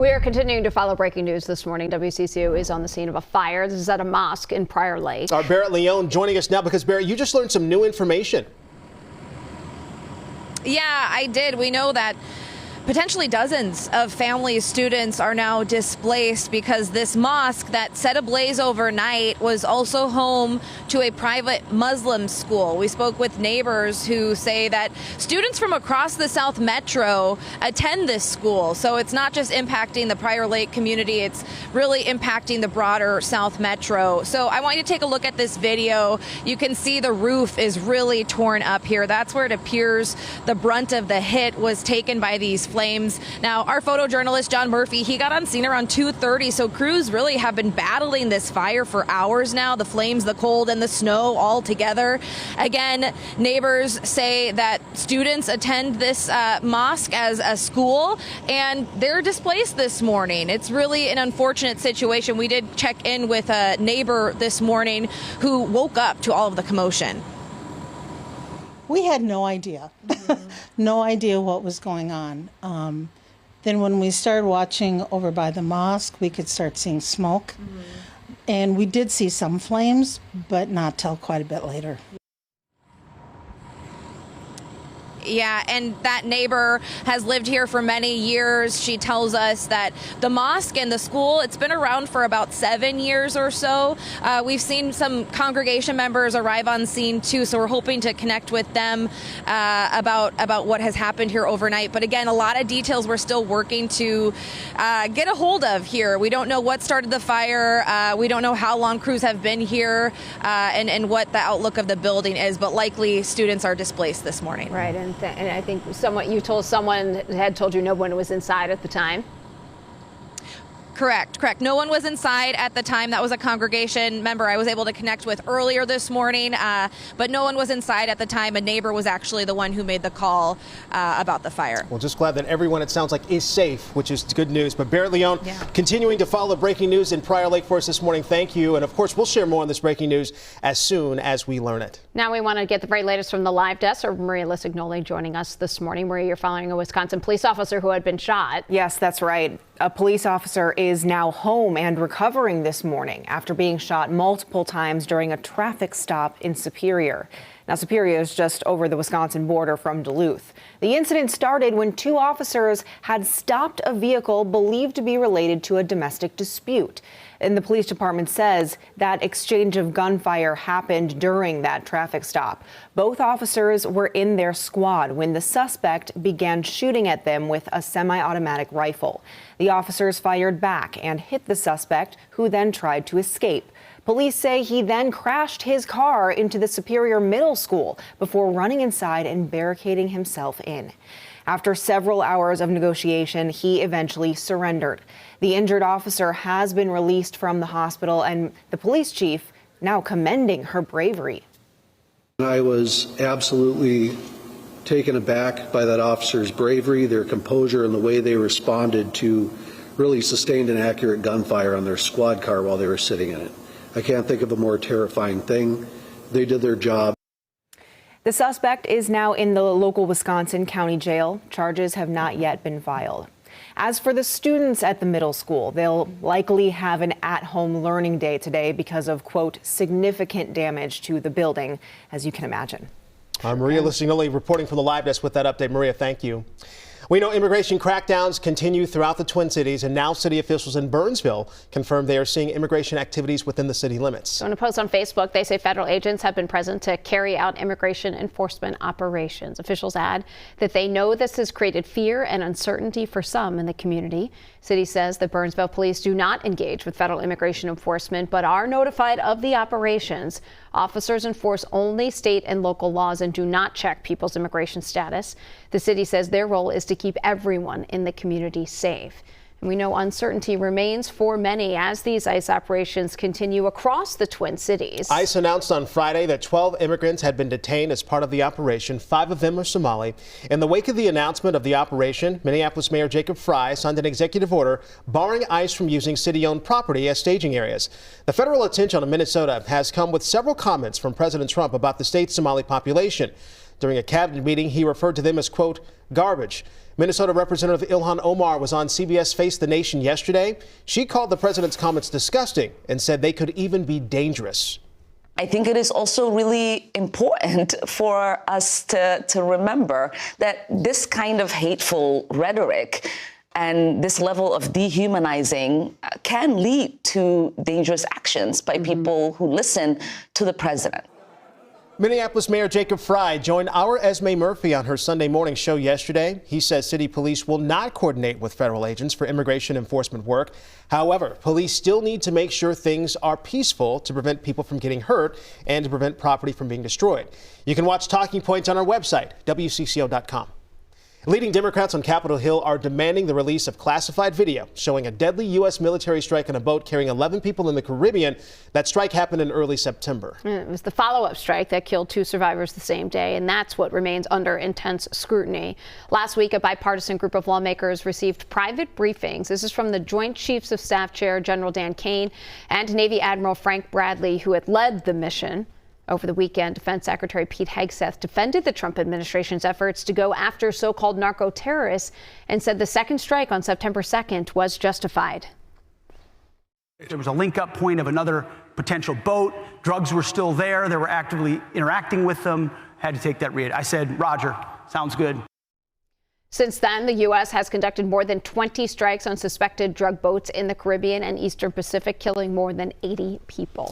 We are continuing to follow breaking news this morning. WCCO is on the scene of a fire. This is at a mosque in Prior Lake. Our Barrett Leone joining us now because, Barrett, you just learned some new information. Yeah, I did. We know that potentially dozens of families, students are now displaced because this mosque that set ablaze overnight was also home to a private Muslim school. We spoke with neighbors who say that students from across the South Metro attend this school. So it's not just impacting the Prior Lake community, it's really impacting the broader South Metro. So I want you to take a look at this video. You can see the roof is really torn up here. That's where it appears the brunt of the hit was taken by these flames. Now, our photojournalist, John Murphy, he got on scene around 2:30, so crews really have been battling this fire for hours now. The flames, the cold, and the snow all together. Again, neighbors say that students attend this mosque as a school, and they're displaced this morning. It's really an unfortunate situation. We did check in with a neighbor this morning who woke up to all of the commotion. We had no idea, no idea what was going on. Then when we started watching over by the mosque, we could start seeing smoke. And we did see some flames, but not till quite a bit later. Yeah, and that neighbor has lived here for many years. She tells us that the mosque and the school, it's been around for about 7 years or so. We've seen some congregation members arrive on scene too, so we're hoping to connect with them about what has happened here overnight. But again, a lot of details we're still working to get a hold of here. We don't know what started the fire. We don't know how long crews have been here and what the outlook of the building is, but likely students are displaced this morning. Right, and I think you told someone had told you no one was inside at the time. Correct. No one was inside at the time. That was a congregation member I was able to connect with earlier this morning, but no one was inside at the time. A neighbor was actually the one who made the call about the fire. Well, just glad that everyone, it sounds like, is safe, which is good news. But Barrett Leone, continuing to follow breaking news in Prior Lake for us this morning. Thank you. And of course, we'll share more on this breaking news as soon as we learn it. Now we want to get the very latest from the live desk. Or Maria Lisignoli joining us this morning. Maria, you're following a Wisconsin police officer who had been shot. Yes, that's right. A police officer is now home and recovering this morning after being shot multiple times during a traffic stop in Superior. Now, Superior is just over the Wisconsin border from Duluth. The incident started when two officers had stopped a vehicle believed to be related to a domestic dispute. And the police department says that exchange of gunfire happened during that traffic stop. Both officers were in their squad when the suspect began shooting at them with a semi-automatic rifle. The officers fired back and hit the suspect, who then tried to escape. Police say he then crashed his car into the Superior Middle School before running inside and barricading himself in. After several hours of negotiation, he eventually surrendered. The injured officer has been released from the hospital, and the police chief now commending her bravery. I was absolutely taken aback by that officer's bravery, their composure, and the way they responded to really sustained and accurate gunfire on their squad car while they were sitting in it. I can't think of a more terrifying thing. They did their job. The suspect is now in the local Wisconsin County Jail. Charges have not yet been filed. As for the students at the middle school, they'll likely have an at-home learning day today because of, quote, significant damage to the building, as you can imagine. Maria Lisignoli reporting from the live desk with that update. Maria, thank you. We know immigration crackdowns continue throughout the Twin Cities, and now city officials in Burnsville confirmed they are seeing immigration activities within the city limits. So in a post on Facebook, they say federal agents have been present to carry out immigration enforcement operations. Officials add that they know this has created fear and uncertainty for some in the community. City says the Burnsville police do not engage with federal immigration enforcement, but are notified of the operations. Officers enforce only state and local laws and do not check people's immigration status. The city says their role is to keep everyone in the community safe. And we know uncertainty remains for many as these ICE operations continue across the Twin Cities. ICE announced on Friday that 12 immigrants had been detained as part of the operation. 5 of them are Somali. In the wake of the announcement of the operation, Minneapolis Mayor Jacob Frey signed an executive order barring ICE from using city-owned property as staging areas. The federal attention on Minnesota has come with several comments from President Trump about the state's Somali population. During a cabinet meeting, he referred to them as, quote, garbage. Minnesota Representative Ilhan Omar was on CBS Face the Nation yesterday. She called the president's comments disgusting and said they could even be dangerous. I think it is also really important for us to remember that this kind of hateful rhetoric and this level of dehumanizing can lead to dangerous actions by people who listen to the president. Minneapolis Mayor Jacob Frey joined our Esme Murphy on her Sunday morning show yesterday. He says city police will not coordinate with federal agents for immigration enforcement work. However, police still need to make sure things are peaceful to prevent people from getting hurt and to prevent property from being destroyed. You can watch Talking Points on our website, WCCO.com. Leading Democrats on Capitol Hill are demanding the release of classified video showing a deadly U.S. military strike on a boat carrying 11 people in the Caribbean. That strike happened in early September. It was the follow-up strike that killed 2 survivors the same day, and that's what remains under intense scrutiny. Last week, a bipartisan group of lawmakers received private briefings. This is from the Joint Chiefs of Staff Chair General Dan Kane and Navy Admiral Frank Bradley, who had led the mission. Over the weekend, Defense Secretary Pete Hegseth defended the Trump administration's efforts to go after so-called narco-terrorists and said the second strike on September 2nd was justified. There was a link-up point of another potential boat. Drugs were still there. They were actively interacting with them. Had to take that read. I said, Roger, sounds good. Since then, the U.S. has conducted more than 20 strikes on suspected drug boats in the Caribbean and Eastern Pacific, killing more than 80 people.